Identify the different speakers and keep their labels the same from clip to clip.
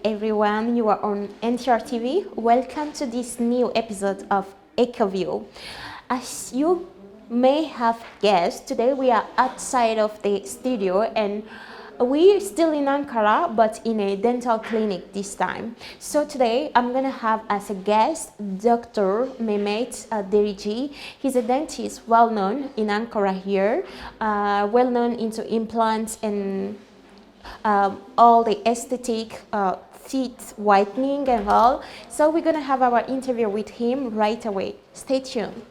Speaker 1: everyone. You are on NTR TV. Welcome to this new episode of EcoView. As you may have guessed, today we are outside of the studio and we're still in Ankara, but in a dental clinic this time. So today I'm gonna have as a guest Dr. Mehmet Derici. He's a dentist, well known in Ankara here, well known into implants and all the aesthetic teeth whitening and all. So we're gonna have our interview with him right away. Stay tuned.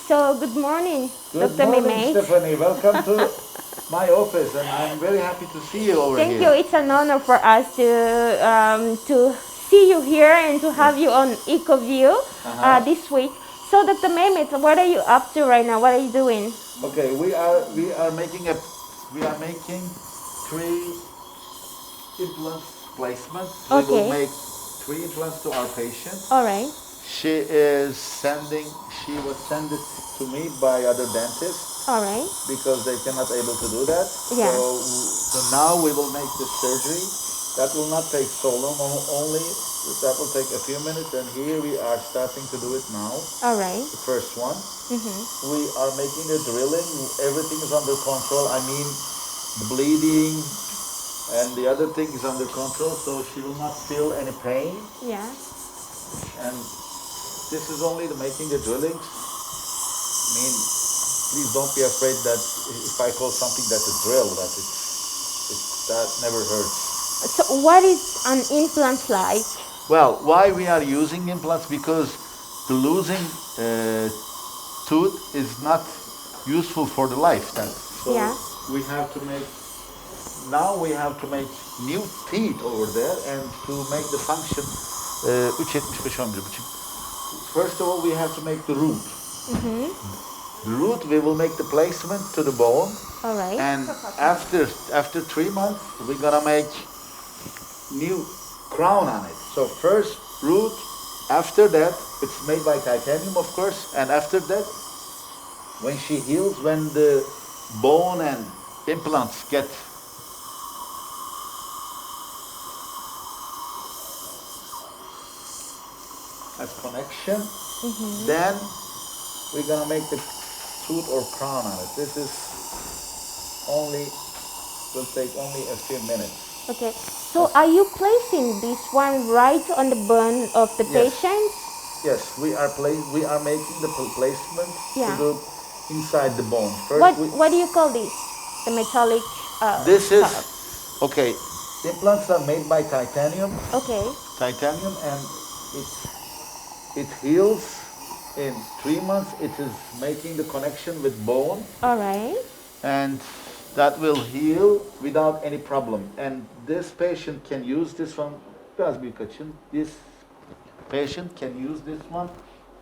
Speaker 1: So good morning,
Speaker 2: Good
Speaker 1: Dr.
Speaker 2: morning,
Speaker 1: Mehmet.
Speaker 2: Stephanie. Welcome to my office, and I'm very happy to see you over
Speaker 1: Thank
Speaker 2: here.
Speaker 1: you. It's an honor for us to see you here and to have you on EcoView this week. So, Dr. Mehmet, what are you up to right now? What are you doing?
Speaker 2: Okay, we are making three implant placements. We will make three implants to our patient.
Speaker 1: All right.
Speaker 2: She was sent it to me by other dentists.
Speaker 1: All right.
Speaker 2: Because they cannot able to do that.
Speaker 1: Yeah.
Speaker 2: So now we will make the surgery. That will not take so long. Only that will take a few minutes. And here we are starting to do it now.
Speaker 1: All right.
Speaker 2: The first one. We are making the drilling. Everything is under control. I mean, the bleeding and the other thing is under control, so she will not feel any pain.
Speaker 1: Yeah.
Speaker 2: And this is only the making the drilling. I mean, please don't be afraid that if I call something that's a drill, that never hurts.
Speaker 1: So what is an implant like?
Speaker 2: Well, why we are using implants? Because the losing tooth is not useful for the lifetime. So
Speaker 1: Yeah.
Speaker 2: we have to make new teeth over there, and to make the function 3.75 11,5. First of all, we have to make the root. The root, we will make the placement to the bone.
Speaker 1: All right.
Speaker 2: And after 3 months, we're gonna make new crown on it. So first root, after that, it's made by titanium, of course, and after that, when she heals, when the bone and implants get as connection, then we're gonna make the tooth or crown on it. This will take only a few minutes.
Speaker 1: Okay. So are you placing this one right on the bone of the patient?
Speaker 2: Yes, we are making the placement
Speaker 1: Yeah.
Speaker 2: to the inside the bone. First,
Speaker 1: What do you call this? The metallic.
Speaker 2: this is
Speaker 1: part.
Speaker 2: okay. Implants are made by titanium.
Speaker 1: Okay.
Speaker 2: Titanium, and it heals in 3 months. It is making the connection with bone,
Speaker 1: All right.
Speaker 2: and that will heal without any problem. And this patient can use this one. This patient can use this one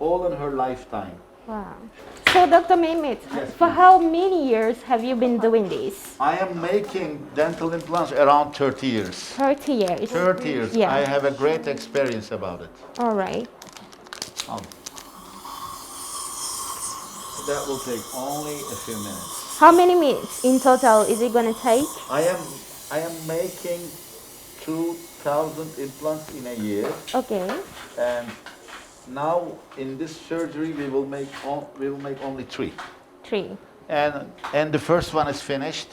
Speaker 2: all in her lifetime.
Speaker 1: Wow. So, Dr. Mehmet, for how many years have you been doing this?
Speaker 2: I am making dental implants around 30 years.
Speaker 1: 30 years.
Speaker 2: 30 years.
Speaker 1: Yeah.
Speaker 2: I have a great experience about it.
Speaker 1: All right.
Speaker 2: That will take only a few minutes.
Speaker 1: How many minutes in total is it going to take?
Speaker 2: I am making 2,000 implants in a year,
Speaker 1: Okay.
Speaker 2: and now in this surgery we will make only 3.
Speaker 1: 3.
Speaker 2: And the first one is finished.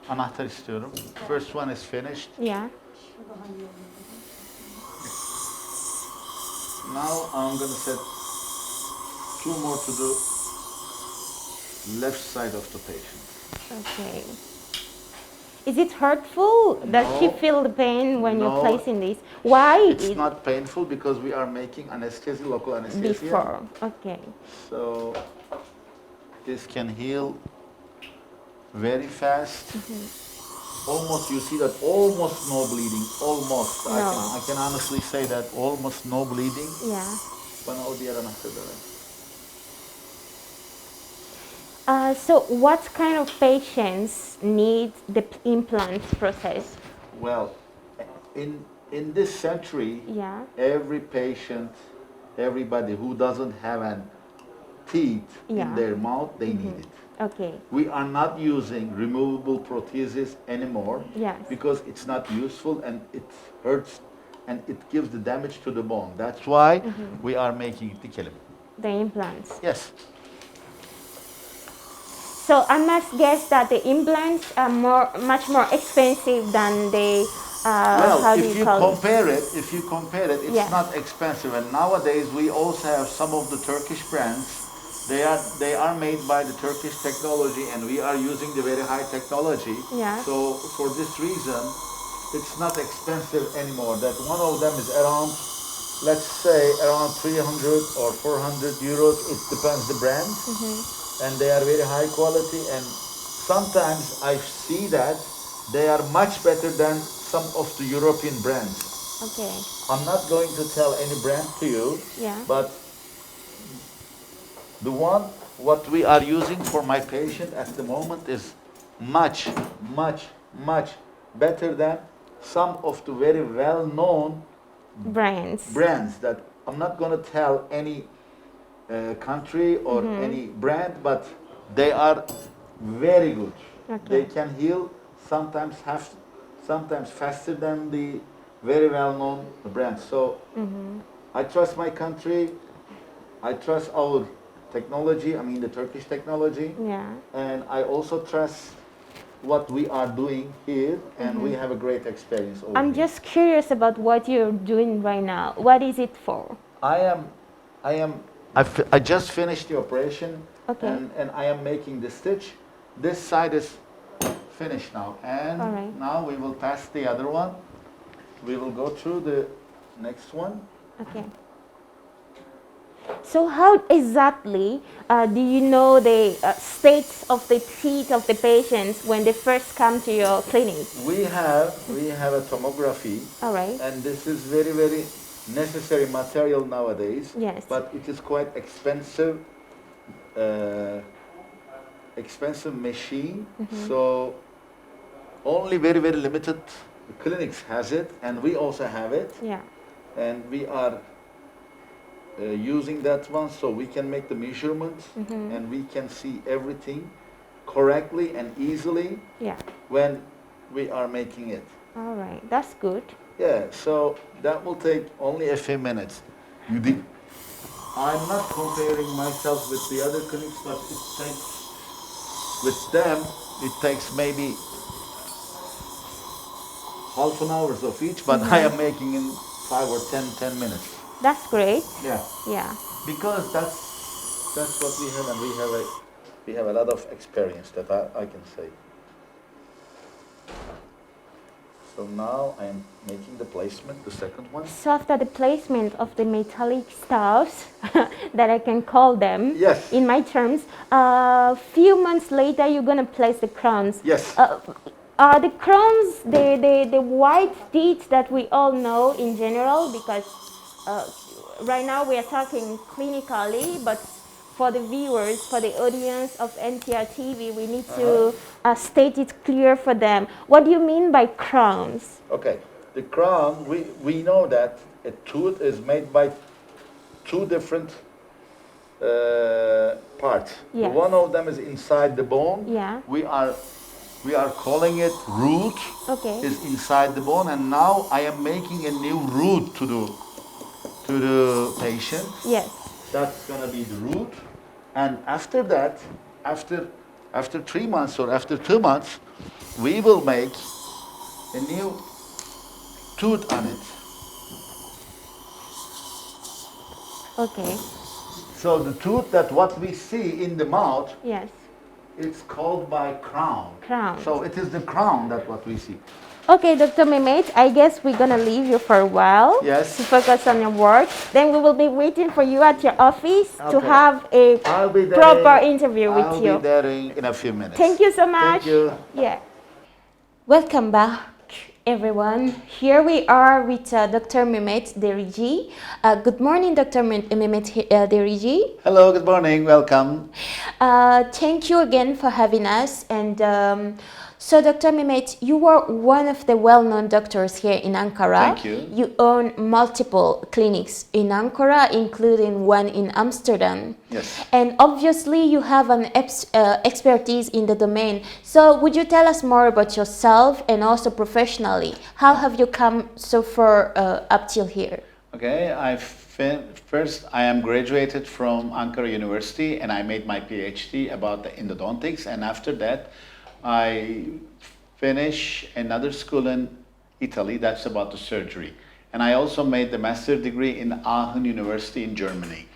Speaker 2: Anahtar istiyorum. First one is finished.
Speaker 1: Yeah.
Speaker 2: Now I'm gonna set 2 more to the left side of the patient.
Speaker 1: Okay. Is it hurtful? Does she
Speaker 2: No.
Speaker 1: feel the pain when you're
Speaker 2: No.
Speaker 1: placing this? Why?
Speaker 2: It's not painful because we are making anesthesia, local anesthesia.
Speaker 1: Before. Okay.
Speaker 2: So this can heal very fast. Almost, you see that almost no bleeding. Almost.
Speaker 1: No.
Speaker 2: I can honestly say that almost no bleeding.
Speaker 1: Yeah.
Speaker 2: Bana o diğer anahtarları.
Speaker 1: So what kind of patients need the implant process?
Speaker 2: Well, in this century,
Speaker 1: Yeah.
Speaker 2: every patient, everybody who doesn't have an teeth in
Speaker 1: Yeah.
Speaker 2: their mouth, they need it.
Speaker 1: Okay.
Speaker 2: We are not using removable prosthesis anymore
Speaker 1: Yes.
Speaker 2: because it's not useful and it hurts and it gives the damage to the bone. That's why we are making the kelim.
Speaker 1: The implants.
Speaker 2: Yes.
Speaker 1: So I must guess that the implants are much more expensive than the
Speaker 2: Well,
Speaker 1: how do
Speaker 2: if
Speaker 1: you
Speaker 2: you
Speaker 1: call it?
Speaker 2: compare it, it's
Speaker 1: Yeah.
Speaker 2: not expensive. And nowadays we also have some of the Turkish brands. They are made by the Turkish technology, and we are using the very high technology.
Speaker 1: Yeah.
Speaker 2: So for this reason, it's not expensive anymore. That one of them is around, let's say, around 300 or 400 euros. It depends the brand, and they are very high quality. And sometimes I see that they are much better than some of the European brands.
Speaker 1: Okay.
Speaker 2: I'm not going to tell any brand to you,
Speaker 1: Yeah.
Speaker 2: but the one what we are using for my patient at the moment is much, much, much better than some of the very well-known brands that I'm not going to tell any country or any brand, but they are very good.
Speaker 1: Okay.
Speaker 2: They can heal sometimes faster than the very well-known brands. So I trust my country. I trust our technology, I mean the Turkish technology.
Speaker 1: Yeah.
Speaker 2: And I also trust what we are doing here, and we have a great experience over
Speaker 1: I'm
Speaker 2: here.
Speaker 1: just curious about what you're doing right now. What is it for?
Speaker 2: I just finished the operation,
Speaker 1: Okay.
Speaker 2: and I am making the stitch. This side is finished now, and
Speaker 1: All right.
Speaker 2: now we will pass the other one. We will go through the next one.
Speaker 1: Okay. So how exactly do you know the states of the teeth of the patients when they first come to your clinic?
Speaker 2: We have a tomography.
Speaker 1: All right.
Speaker 2: And this is very, very necessary material nowadays.
Speaker 1: Yes.
Speaker 2: But it is quite expensive, expensive machine. So only very, very limited clinics has it, and we also have it.
Speaker 1: Yeah.
Speaker 2: And we are using that one so we can make the measurements and we can see everything correctly and easily
Speaker 1: Yeah.
Speaker 2: when we are making it.
Speaker 1: All right. That's good.
Speaker 2: Yeah, so that will take only a few minutes. I'm not comparing myself with the other clinics, but with them, it takes maybe half an hour of each, but I am making in 5 or 10 minutes.
Speaker 1: That's great.
Speaker 2: Yeah.
Speaker 1: Yeah.
Speaker 2: Because that's what we have, and we have a lot of experience that I can say. So now I am making the placement, the second one.
Speaker 1: So after the placement of the metallic stuffs, that I can call them
Speaker 2: Yes.
Speaker 1: in my terms, a few months later you're gonna place the crowns.
Speaker 2: Yes.
Speaker 1: Are the crowns the white teeth that we all know in general? Because right now we are talking clinically, but for the viewers, for the audience of NTR TV, we need to state it clear for them. What do you mean by crowns?
Speaker 2: Okay, the crown, we know that a tooth is made by two different parts.
Speaker 1: Yes.
Speaker 2: One of them is inside the bone.
Speaker 1: Yeah.
Speaker 2: We are calling it root.
Speaker 1: Okay.
Speaker 2: Is inside the bone, and now I am making a new root to the patient.
Speaker 1: Yes.
Speaker 2: That's gonna be the root, and after that, after 3 months or after 2 months, we will make a new tooth on it.
Speaker 1: Okay.
Speaker 2: So the tooth that what we see in the mouth,
Speaker 1: Yes.
Speaker 2: it's called by crown.
Speaker 1: Crown.
Speaker 2: So it is the crown that what we see.
Speaker 1: Okay, Dr. Mehmet, I guess we're gonna leave you for a while
Speaker 2: Yes.
Speaker 1: to focus on your work. Then we will be waiting for you at your office to
Speaker 2: Okay.
Speaker 1: have a
Speaker 2: I'll be there
Speaker 1: proper interview with
Speaker 2: I'll
Speaker 1: you.
Speaker 2: be there in a few minutes.
Speaker 1: Thank you so much.
Speaker 2: Thank you.
Speaker 1: Yeah. Welcome back, everyone. Here we are with Dr. Mehmet Derici. Good morning, Dr. Mehmet Derici.
Speaker 2: Hello, good morning, welcome.
Speaker 1: Thank you again for having us. And So, Dr. Mehmet, you are one of the well-known doctors here in Ankara.
Speaker 2: Thank you.
Speaker 1: You own multiple clinics in Ankara, including one in Amsterdam.
Speaker 2: Yes.
Speaker 1: And obviously, you have an expertise in the domain. So, would you tell us more about yourself and also professionally? How have you come so far up till here?
Speaker 2: Okay, first I am graduated from Ankara University and I made my PhD about the endodontics, and after that I finished another school in Italy that's about the surgery. And I also made the master degree in Aachen University in Germany.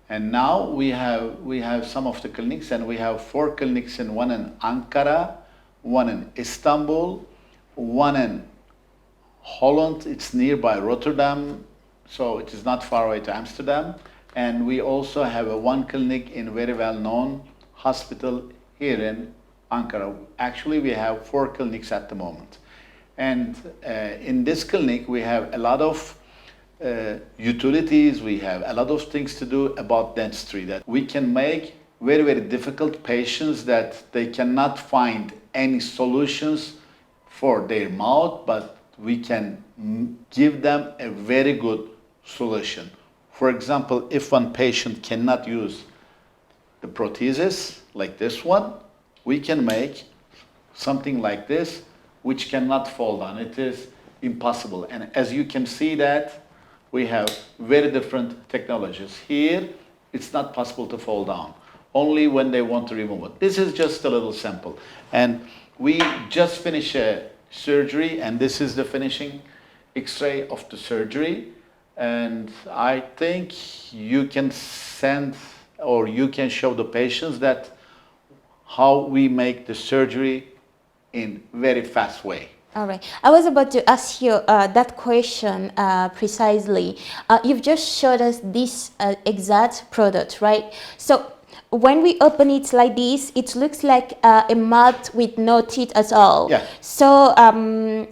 Speaker 2: And now we have some of the clinics, and we have 4 clinics, in one in Ankara, one in Istanbul, one in Holland, it's nearby Rotterdam, so it is not far away to Amsterdam. And we also have one clinic in very well-known hospital here in Ankara. Actually, we have 4 clinics at the moment. And in this clinic, we have a lot of utilities, we have a lot of things to do about dentistry, that we can make very, very difficult patients that they cannot find any solutions for their mouth, but we can give them a very good solution. For example, if one patient cannot use the prosthesis like this one, we can make something like this which cannot fall down. It is impossible. And as you can see that we have very different technologies. Here it's not possible to fall down, only when they want to remove it. This is just a little sample. And we just finished a surgery, and this is the finishing X-ray of the surgery. And I think you can send, or you can show the patients that how we make the surgery in very fast way.
Speaker 1: All right. I was about to ask you that question precisely. You've just showed us this exact product, right? So when we open it like this, it looks like a mouth with no teeth at all.
Speaker 2: Yeah.
Speaker 1: So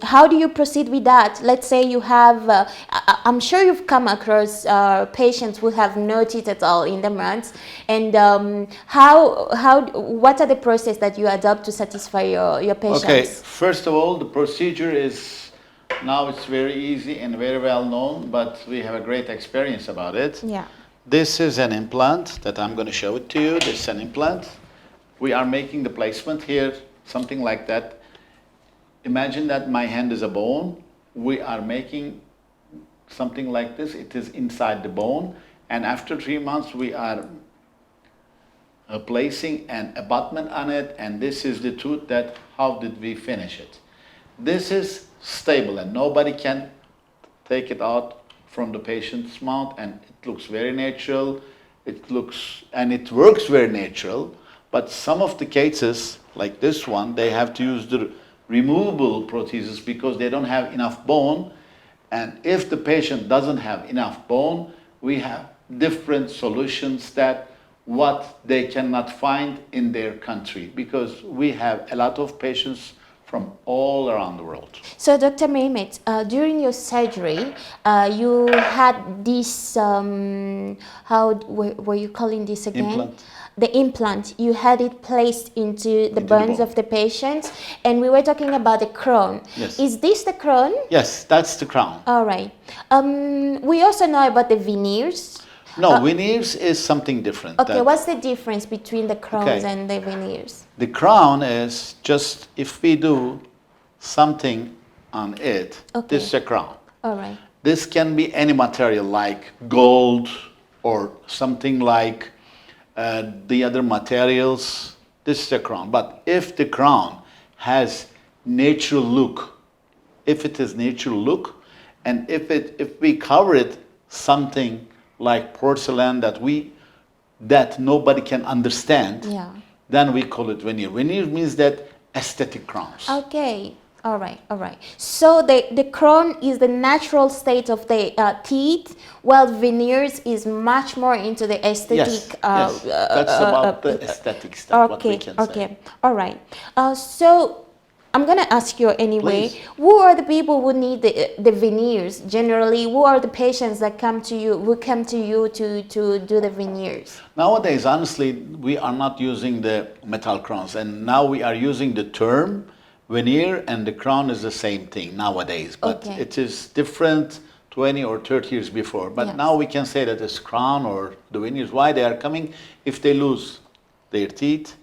Speaker 1: how do you proceed with that? Let's say you have, I'm sure you've come across patients who have no teeth at all in the mouth. And what are the process that you adopt to satisfy your patients?
Speaker 2: Okay, first of all, the procedure is, now it's very easy and very well known, but we have a great experience about it.
Speaker 1: Yeah.
Speaker 2: This is an implant that I'm going to show it to you. This is an implant. We are making the placement here, something like that. Imagine that my hand is a bone. We are making something like this. It is inside the bone. And after 3 months, we are placing an abutment on it. And this is the tooth that, how did we finish it? This is stable and nobody can take it out from the patient's mouth, and it looks very natural. It looks, and it works very natural. But some of the cases, like this one, they have to use the removable prosthesis because they don't have enough bone. And if the patient doesn't have enough bone, we have different solutions that what they cannot find in their country, because we have a lot of patients from all around the world.
Speaker 1: So, Dr. Mehmet, during your surgery, you had this, how were you calling this again?
Speaker 2: Implant.
Speaker 1: The implant. You had it placed into the bones of the patient, and we were talking about the crown.
Speaker 2: Yes.
Speaker 1: Is this the crown?
Speaker 2: Yes, that's the crown.
Speaker 1: All right. We also know about the veneers.
Speaker 2: No, veneers is something different.
Speaker 1: Okay, what's the difference between the crowns and the veneers?
Speaker 2: The crown is just, if we do something on it, this is a crown.
Speaker 1: All right.
Speaker 2: This can be any material like gold or something like the other materials. This is a crown. But if the crown has natural look, if it is natural look, and if we cover it something like porcelain that nobody can understand, then we call it veneer. Veneer means that aesthetic crowns.
Speaker 1: Okay, all right, all right. So the crown is the natural state of the teeth, while veneers is much more into the aesthetic.
Speaker 2: Yes, that's about the aesthetic stuff, what we can say.
Speaker 1: Okay, all right. So I'm going to ask you anyway,
Speaker 2: Please.
Speaker 1: Who are the people who need the veneers generally? Who are the patients that come to you, to do the veneers?
Speaker 2: Nowadays, honestly, we are not using the metal crowns, and now we are using the term veneer and the crown is the same thing nowadays, but
Speaker 1: Okay.
Speaker 2: it is different 20 or 30 years before. But
Speaker 1: Yes.
Speaker 2: now we can say that it's crown or the veneers. Why they are coming? If they lose their teeth,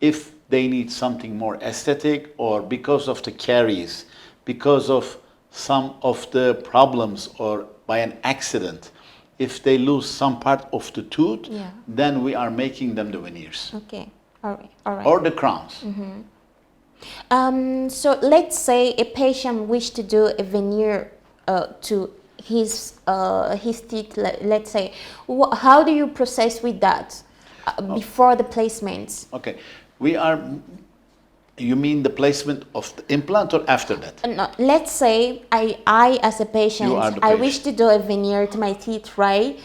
Speaker 2: if they need something more aesthetic, or because of the caries, because of some of the problems, or by an accident, if they lose some part of the tooth,
Speaker 1: Yeah.
Speaker 2: then we are making them the veneers
Speaker 1: Okay. All right. All right.
Speaker 2: or the crowns.
Speaker 1: So let's say a patient wish to do a veneer to his teeth. Let's say, how do you process with that before the placements?
Speaker 2: Okay, we are. You mean the placement of the implant or after that?
Speaker 1: No, let's say I as a patient,
Speaker 2: You are the
Speaker 1: I wish
Speaker 2: patient.
Speaker 1: to do a veneer to my teeth, right?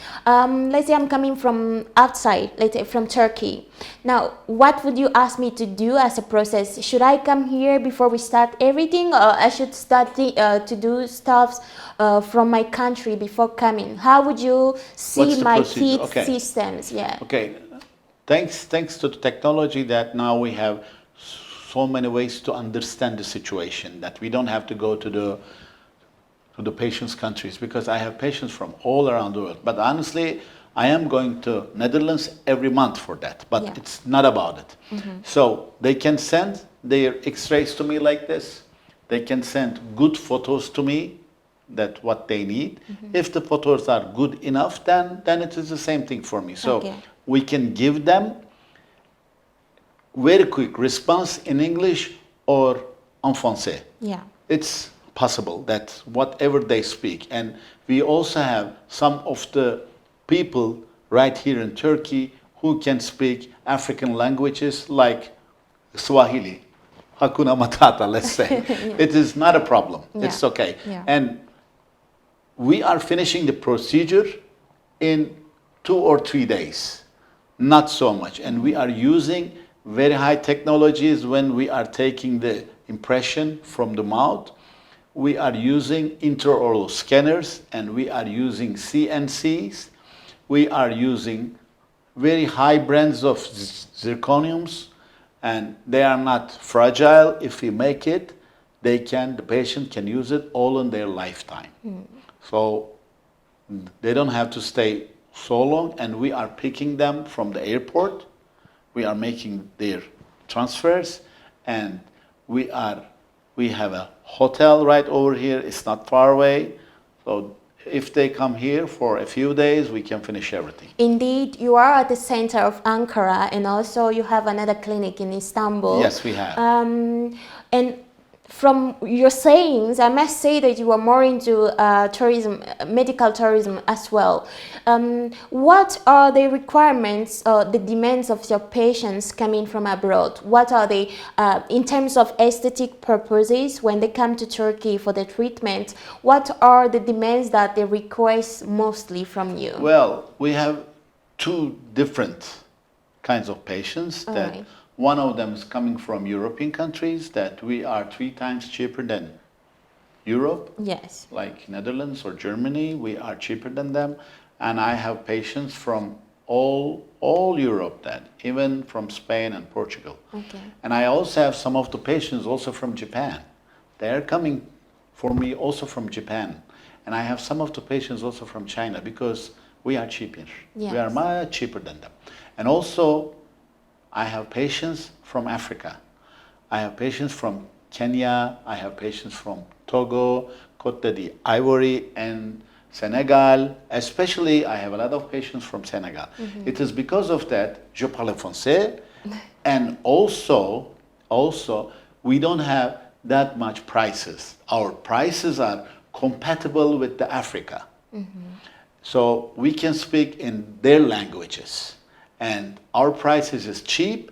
Speaker 1: Let's say I'm coming from outside, let's say from Turkey. Now, what would you ask me to do as a process? Should I come here before we start everything, or I should start to do stuff from my country before coming? How would you see
Speaker 2: What's the
Speaker 1: my
Speaker 2: procedure?
Speaker 1: teeth
Speaker 2: Okay.
Speaker 1: systems? Yeah.
Speaker 2: Okay, thanks to the technology that now we have so many ways to understand the situation that we don't have to go to the patient's countries, because I have patients from all around the world. But honestly, I am going to Netherlands every month for that, but
Speaker 1: Yeah.
Speaker 2: it's not about it. So they can send their x-rays to me like this. They can send good photos to me, that what they need. If the photos are good enough, then it is the same thing for me. So
Speaker 1: Okay.
Speaker 2: we can give them very quick response in English or en français.
Speaker 1: Yeah.
Speaker 2: It's possible that whatever they speak. And we also have some of the people right here in Turkey who can speak African languages like Swahili, Hakuna Matata, let's say. It is not a problem.
Speaker 1: Yeah.
Speaker 2: It's okay.
Speaker 1: Yeah.
Speaker 2: And we are finishing the procedure in 2 or 3 days, not so much. And we are using very high technologies when we are taking the impression from the mouth. We are using intraoral scanners, and we are using CNCs. We are using very high brands of zirconiums, and they are not fragile. If we make it, the patient can use it all in their lifetime. So they don't have to stay so long, and we are picking them from the airport. We are making their transfers, and we have a hotel right over here. It's not far away. So if they come here for a few days, we can finish everything.
Speaker 1: Indeed, you are at the center of Ankara, and also you have another clinic in Istanbul.
Speaker 2: Yes, we have.
Speaker 1: And from your sayings, I must say that you are more into tourism, medical tourism as well. What are the requirements, the demands of your patients coming from abroad? What are they, in terms of aesthetic purposes, when they come to Turkey for the treatment, what are the demands that they request mostly from you?
Speaker 2: Well, we have 2 different kinds of patients.
Speaker 1: All
Speaker 2: That
Speaker 1: right.
Speaker 2: one of them is coming from European countries, that we are 3 times cheaper than Europe,
Speaker 1: Yes.
Speaker 2: like Netherlands or Germany. We are cheaper than them. And I have patients from all Europe, that even from Spain and Portugal.
Speaker 1: Okay.
Speaker 2: And I also have some of the patients also from Japan. They are coming for me also from Japan. And I have some of the patients also from China, because we are cheaper.
Speaker 1: Yes.
Speaker 2: We are much cheaper than them. And also, I have patients from Africa. I have patients from Kenya. I have patients from Togo, Côte d'Ivoire, and Senegal. Especially, I have a lot of patients from Senegal. It is because of that, je parle français, and also, we don't have that much prices. Our prices are compatible with the Africa. So we can speak in their languages. And our prices is cheap,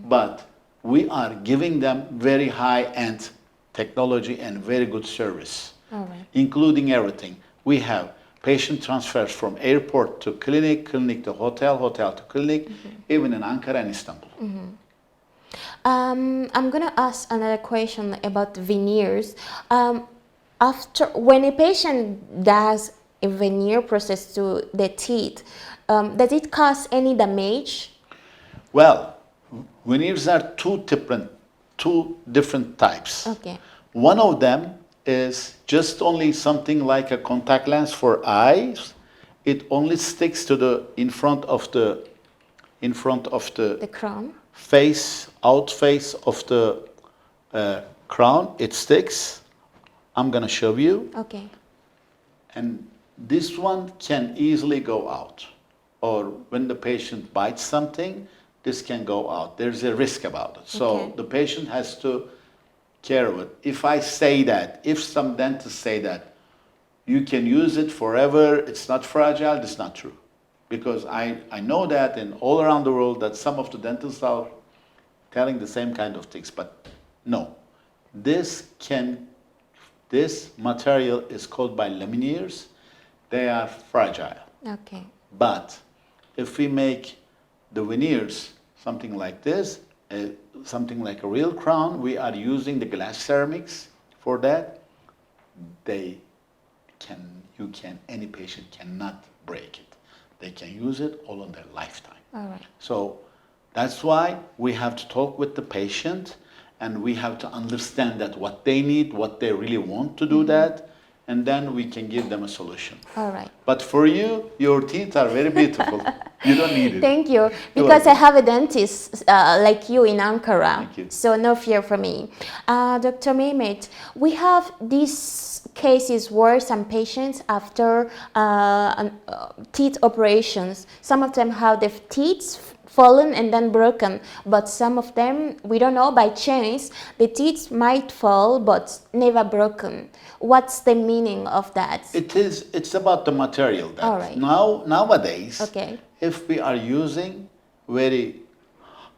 Speaker 2: but we are giving them very high-end technology and very good service,
Speaker 1: All right.
Speaker 2: including everything. We have patient transfers from airport to clinic, clinic to hotel, hotel to clinic, even in Ankara and Istanbul.
Speaker 1: I'm gonna ask another question about veneers. After when a patient does a veneer process to the teeth, does it cause any damage?
Speaker 2: Well, veneers are 2 different two different types.
Speaker 1: Okay.
Speaker 2: One of them is just only something like a contact lens for eyes. It only sticks to the in front of the
Speaker 1: The crown.
Speaker 2: face, out face of the crown. It sticks. I'm gonna show you.
Speaker 1: Okay.
Speaker 2: And this one can easily go out. Or when the patient bites something, this can go out. There's a risk about it. So
Speaker 1: Okay.
Speaker 2: the patient has to care of it. If I say that, if some dentists say that, you can use it forever, it's not fragile, that's not true. Because I know that in all around the world that some of the dentists are telling the same kind of things, but no. This material is called by lumineers. They are fragile.
Speaker 1: Okay.
Speaker 2: But if we make the veneers something like this, something like a real crown, we are using the glass ceramics for that. Any patient cannot break it. They can use it all in their lifetime.
Speaker 1: All right.
Speaker 2: So that's why we have to talk with the patient and we have to understand that what they need, what they really want to do that, and then we can give them a solution.
Speaker 1: All right.
Speaker 2: But for you, your teeth are very beautiful. You don't need it.
Speaker 1: Thank you.
Speaker 2: You're
Speaker 1: Because I
Speaker 2: welcome.
Speaker 1: have a dentist like you in Ankara.
Speaker 2: Thank you.
Speaker 1: So no fear for me. Dr. Mehmet, we have these cases where some patients after teeth operations, some of them have their teeth fallen and then broken, but some of them, we don't know, by chance, the teeth might fall but never broken. What's the meaning of that?
Speaker 2: It's about the material. That
Speaker 1: All right.
Speaker 2: Nowadays,
Speaker 1: Okay.
Speaker 2: if we are using very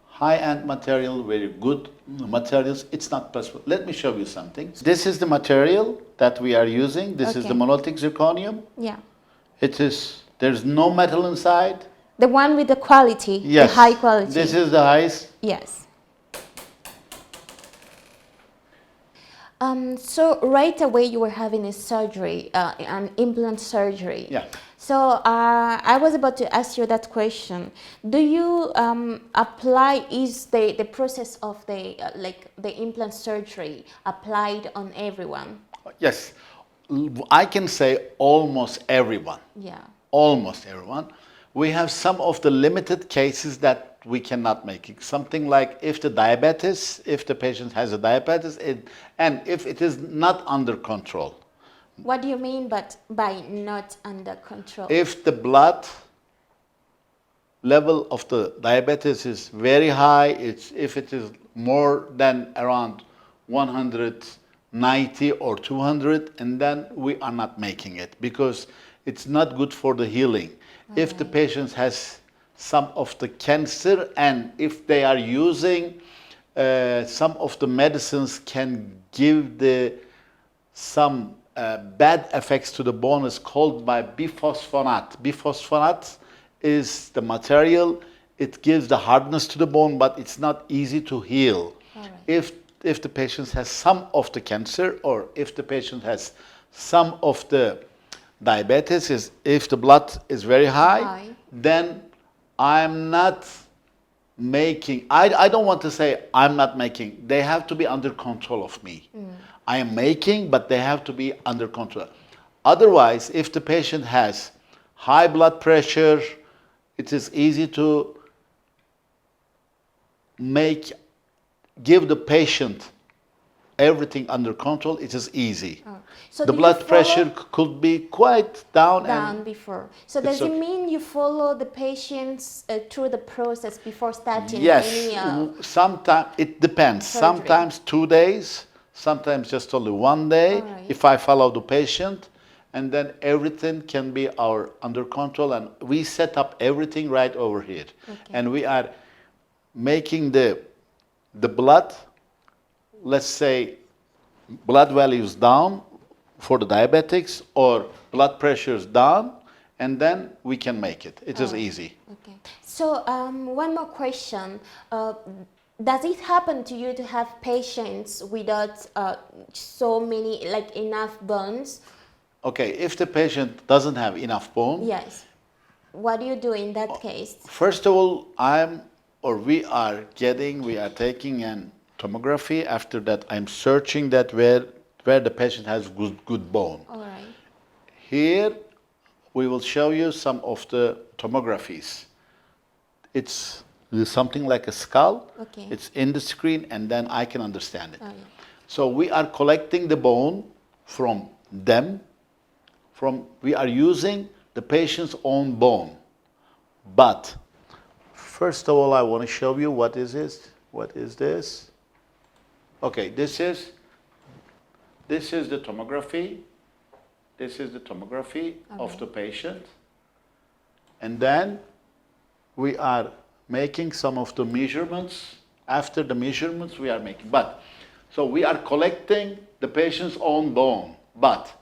Speaker 2: high-end material, very good materials, it's not possible. Let me show you something. This is the material that we are using. This is
Speaker 1: Okay.
Speaker 2: the monolithic zirconium.
Speaker 1: Yeah.
Speaker 2: There's no metal inside.
Speaker 1: The one with the quality,
Speaker 2: Yes.
Speaker 1: the high quality.
Speaker 2: This is the highest.
Speaker 1: Yes. So right away you were having a surgery, an implant surgery.
Speaker 2: Yeah.
Speaker 1: So I was about to ask you that question. Do you apply, is the process of the implant surgery applied on everyone?
Speaker 2: Yes. I can say almost everyone.
Speaker 1: Yeah.
Speaker 2: Almost everyone. We have some of the limited cases that we cannot make it. Something like if the patient has a diabetes, and if it is not under control.
Speaker 1: What do you mean by not under control?
Speaker 2: If the blood level of the diabetes is very high, if it is more than around 190 or 200, and then we are not making it because it's not good for the healing. If the patient has some of the cancer and if they are using some of the medicines can give some bad effects to the bone is called by biphosphonate. Biphosphonate is the material. It gives the hardness to the bone, but it's not easy to heal. If the patient has some of the cancer or if the patient has some of the diabetes, if the blood is very high, then I'm not making, I don't want to say I'm not making, they have to be under control of me. I am making, but they have to be under control. Otherwise, if the patient has high blood pressure, it is easy to give the patient everything under control. It is easy.
Speaker 1: So
Speaker 2: the
Speaker 1: do you
Speaker 2: blood
Speaker 1: follow
Speaker 2: pressure could be quite down.
Speaker 1: down before. So does it mean you follow the patients through the process before starting
Speaker 2: Yes,
Speaker 1: any
Speaker 2: sometimes it depends.
Speaker 1: surgery?
Speaker 2: Sometimes 2 days, sometimes just only 1 day.
Speaker 1: All right.
Speaker 2: If I follow the patient, and then everything can be under control, and we set up everything right over here, and we are making the blood. Let's say blood values down for the diabetics or blood pressures down, and then we can make it. It is easy.
Speaker 1: Okay. So one more question. Does it happen to you to have patients without so many, like enough bones?
Speaker 2: Okay, if the patient doesn't have enough bone,
Speaker 1: Yes. What do you do in that case?
Speaker 2: first of all, we are taking and tomography. After that, I'm searching that where the patient has good bone.
Speaker 1: All right.
Speaker 2: Here, we will show you some of the tomographies. It's something like a skull.
Speaker 1: Okay.
Speaker 2: It's in the screen, and then I can understand it.
Speaker 1: Oh, yeah.
Speaker 2: So we are collecting the bone from them. We are using the patient's own bone. But first of all, I want to show you what is this. What is this? Okay, this is the tomography. This is the tomography of the patient. And then we are making some of the measurements. After the measurements, we are making. So we are collecting the patient's own bone. But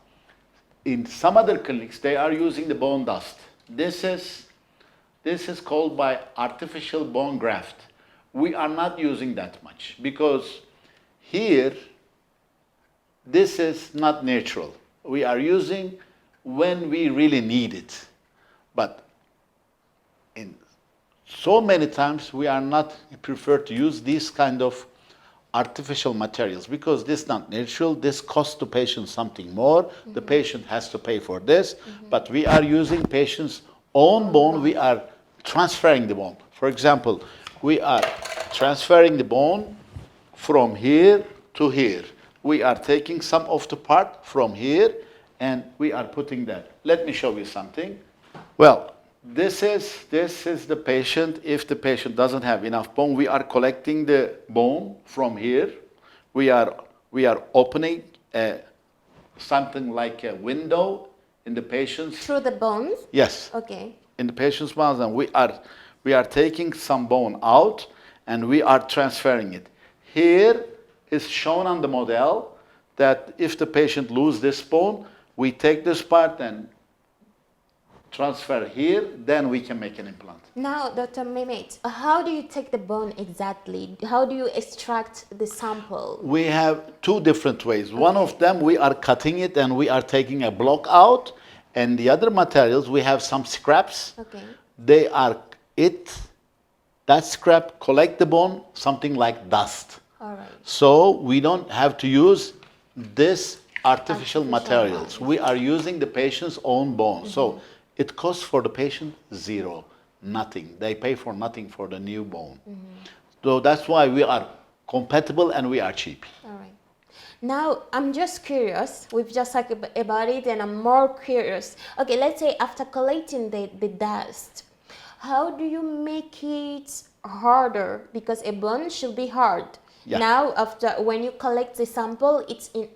Speaker 2: in some other clinics, they are using the bone dust. This is called by artificial bone graft. We are not using that much because here, this is not natural. We are using when we really need it. But in so many times, we are not prefer to use these kind of artificial materials because this is not natural. This costs the patient something more. Mm-hmm. The patient has to pay for this. Mm-hmm. But we are using patient's own bone. We are transferring the bone. For example, we are transferring the bone from here to here. We are taking some of the part from here and we are putting that. Let me show you something. Well, this is the patient. If the patient doesn't have enough bone, we are collecting the bone from here. We are opening something like a window in the patient's
Speaker 1: through the bones.
Speaker 2: Yes.
Speaker 1: Okay.
Speaker 2: In the patient's bones, and we are taking some bone out and we are transferring it. Here is shown on the model that if the patient loses this bone, we take this part and transfer here, then we can make an implant.
Speaker 1: Now, Dr. Mehmet, how do you take the bone exactly? How do you extract the sample?
Speaker 2: We have two different ways. Okay. One of them, we are cutting it and we are taking a block out. And the other materials, we have some scraps.
Speaker 1: Okay.
Speaker 2: That scrap collect the bone, something like dust.
Speaker 1: All right.
Speaker 2: So we don't have to use this artificial materials. We are using the patient's own bone. Mm-hmm. So it costs for the patient zero, nothing. They pay for nothing for the new bone. Mm-hmm. So that's why we are compatible and we are cheap.
Speaker 1: All right. Now, I'm just curious. We've just talked about it and I'm more curious. Okay, let's say after collecting the dust, how do you make it harder? Because a bone should be hard. Yeah. Now, when you collect the sample, it's in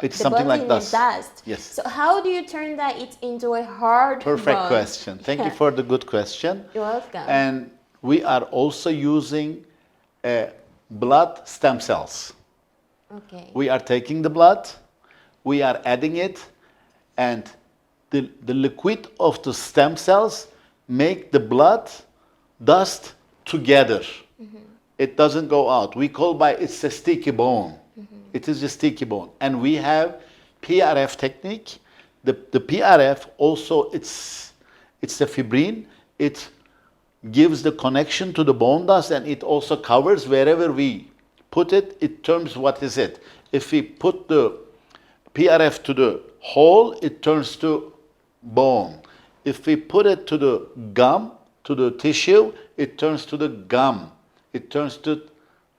Speaker 2: it's something like
Speaker 1: dust.
Speaker 2: Yes.
Speaker 1: So how do you turn that into a hard
Speaker 2: Perfect
Speaker 1: bone?
Speaker 2: question. Thank you for the good question.
Speaker 1: You're welcome.
Speaker 2: And we are also using blood stem cells.
Speaker 1: Okay.
Speaker 2: We are taking the blood, we are adding it, and the liquid of the stem cells make the blood dust together. Mm-hmm. It doesn't go out. We call it's a sticky bone. Mm-hmm. It is a sticky bone. And we have PRF technique. The PRF also, it's the fibrin. It gives the connection to the bone dust and it also covers wherever we put it, it turns what is it. If we put the PRF to the hole, it turns to bone. If we put it to the gum, to the tissue, it turns to the gum. It turns to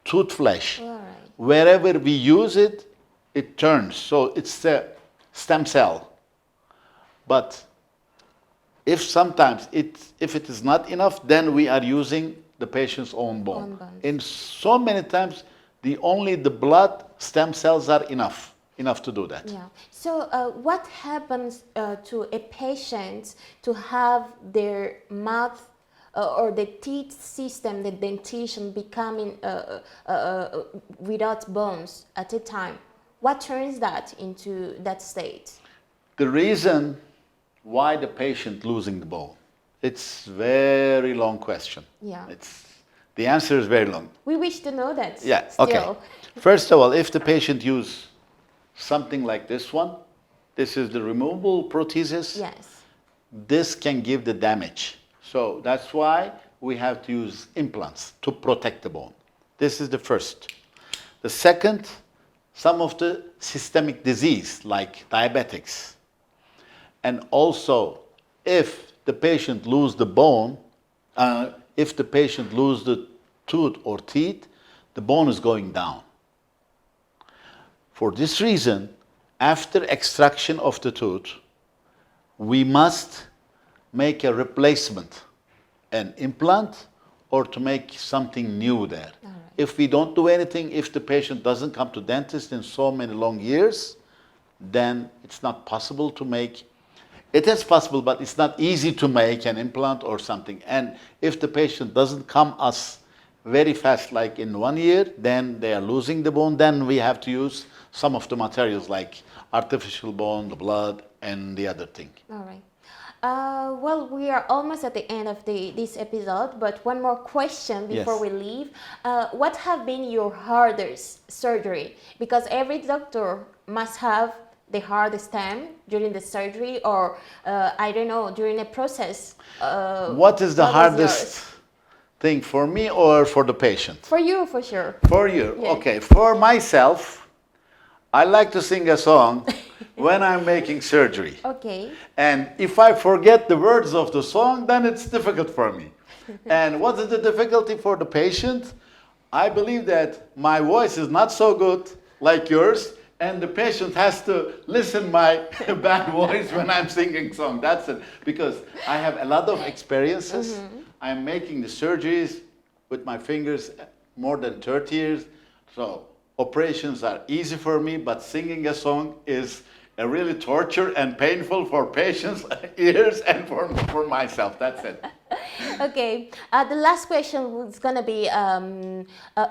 Speaker 2: tooth flesh.
Speaker 1: All right.
Speaker 2: Wherever we use it, it turns. So it's a stem cell. But if sometimes if it is not enough, then we are using the patient's own bone. In so many times, only the blood stem cells are enough to do that.
Speaker 1: Yeah. So what happens to a patient to have their mouth or the teeth system, the dentition becoming without bones at a time? What turns that into that state?
Speaker 2: The reason why the patient losing the bone, it's very long question.
Speaker 1: Yeah.
Speaker 2: The answer is very long.
Speaker 1: We wish to know that.
Speaker 2: Yeah,
Speaker 1: still.
Speaker 2: okay. First of all, if the patient use something like this one, this is the removable prosthesis.
Speaker 1: Yes.
Speaker 2: This can give the damage. So that's why we have to use implants to protect the bone. This is the first. The second, some of the systemic disease like diabetics. And also, if the patient lose the bone, if the patient lose the tooth or teeth, the bone is going down. For this reason, after extraction of the tooth, we must make a replacement, an implant, or to make something new there. Right. If we don't do anything, if the patient doesn't come to dentist in so many long years, then it's not possible to make. It is possible, but it's not easy to make an implant or something. And if the patient doesn't come us very fast, like in 1 year, then they are losing the bone. Then we have to use some of the materials like artificial bone, the blood, and the other thing.
Speaker 1: All right. Well, we are almost at the end of this episode, but one more question before we leave. What have been your hardest surgery? Because every doctor must have the hardest time during the surgery, or I don't know, during a process.
Speaker 2: What is the hardest thing for me or for the patient?
Speaker 1: For you, for sure.
Speaker 2: For you, yeah. Okay. For myself, I like to sing a song when I'm making surgery.
Speaker 1: Okay.
Speaker 2: And if I forget the words of the song, then it's difficult for me. And what is the difficulty for the patient? I believe that my voice is not so good like yours, and the patient has to listen my bad voice when I'm singing song. That's it. Because I have a lot of experiences. Mm-hmm. I'm making the surgeries with my fingers more than 30 years. So operations are easy for me, but singing a song is a really torture and painful for patients' ears and for myself. That's it.
Speaker 1: Okay. The last question is going to be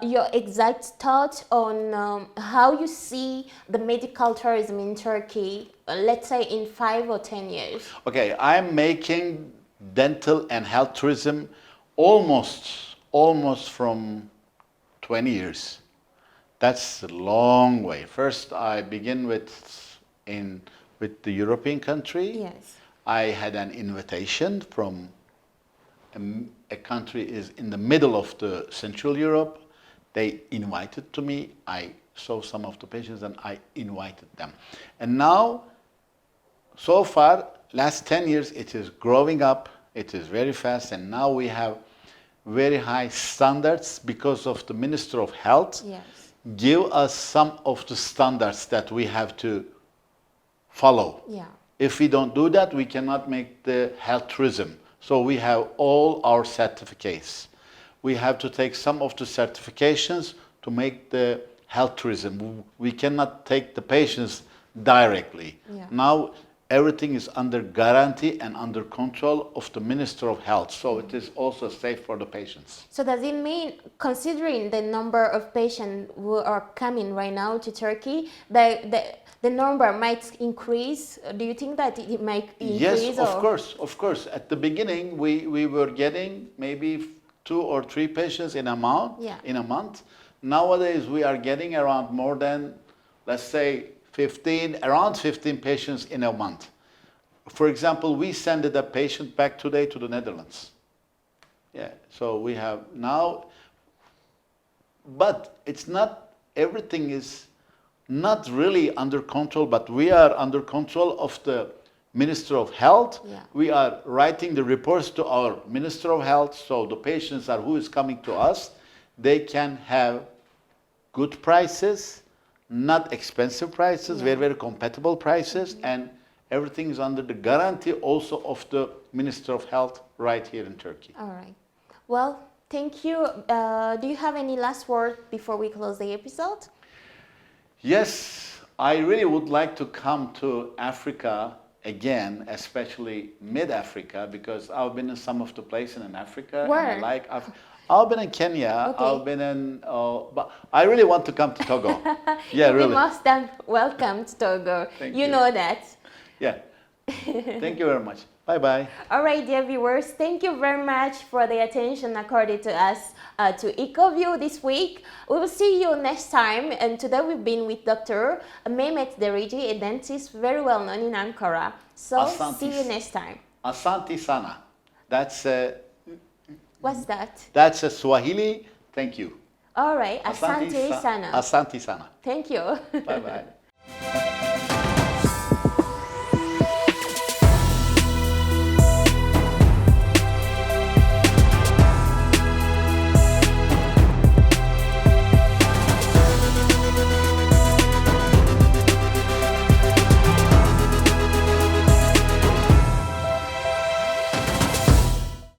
Speaker 1: your exact thoughts on how you see the medical tourism in Turkey, let's say in 5 or 10 years.
Speaker 2: Okay, I'm making dental and health tourism almost from 20 years. That's a long way. First, I begin with the European country.
Speaker 1: Yes.
Speaker 2: I had an invitation from a country is in the middle of the Central Europe. They invited to me. I saw some of the patients and I invited them. And now, so far, last 10 years, it is growing up. It is very fast. And now we have very high standards because of the Minister of Health.
Speaker 1: Yes.
Speaker 2: Give us some of the standards that we have to follow.
Speaker 1: Yeah.
Speaker 2: If we don't do that, we cannot make the health tourism. So we have all our certificates. We have to take some of the certifications to make the health tourism. We cannot take the patients directly.
Speaker 1: Yeah.
Speaker 2: Now everything is under guarantee and under control of the Minister of Health. So it is also safe for the patients.
Speaker 1: So does it mean, considering the number of patients who are coming right now to Turkey, the number might increase? Do you think that it might increase?
Speaker 2: Yes, of course. At the beginning, we were getting maybe 2 or 3 patients in a month. Nowadays, we are getting around more than, let's say, around 15 patients in a month. For example, we sent a patient back today to the Netherlands. Yeah, so we have now, but it's not, everything is not really under control, but we are under control of the Minister of Health.
Speaker 1: Yeah.
Speaker 2: We are writing the reports to our Minister of Health, so the patients who is coming to us, they can have good prices, not expensive prices, very, very compatible prices, and everything is under the guarantee also of the Minister of Health right here in Turkey.
Speaker 1: All right. Well, thank you. Do you have any last word before we close the episode?
Speaker 2: Yes, I really would like to come to Africa again, especially mid-Africa, because I've been in some of the places in Africa.
Speaker 1: Where?
Speaker 2: And I've been in Kenya.
Speaker 1: Okay.
Speaker 2: I've been in, but I really want to come to Togo. Yeah, really.
Speaker 1: You must welcome to Togo.
Speaker 2: Thank
Speaker 1: you know that.
Speaker 2: Yeah. Thank you very much. Bye-bye.
Speaker 1: All right, dear viewers, thank you very much for the attention accorded to us to EcoView this week. We will see you next time. And today we've been with Dr. Mehmet Derici, a dentist very well known in Ankara. So see you next time.
Speaker 2: Asante sana. That's
Speaker 1: What's that?
Speaker 2: That's a Swahili. Thank you.
Speaker 1: All right, asante sana.
Speaker 2: Asante sana.
Speaker 1: Thank you.
Speaker 2: Bye bye.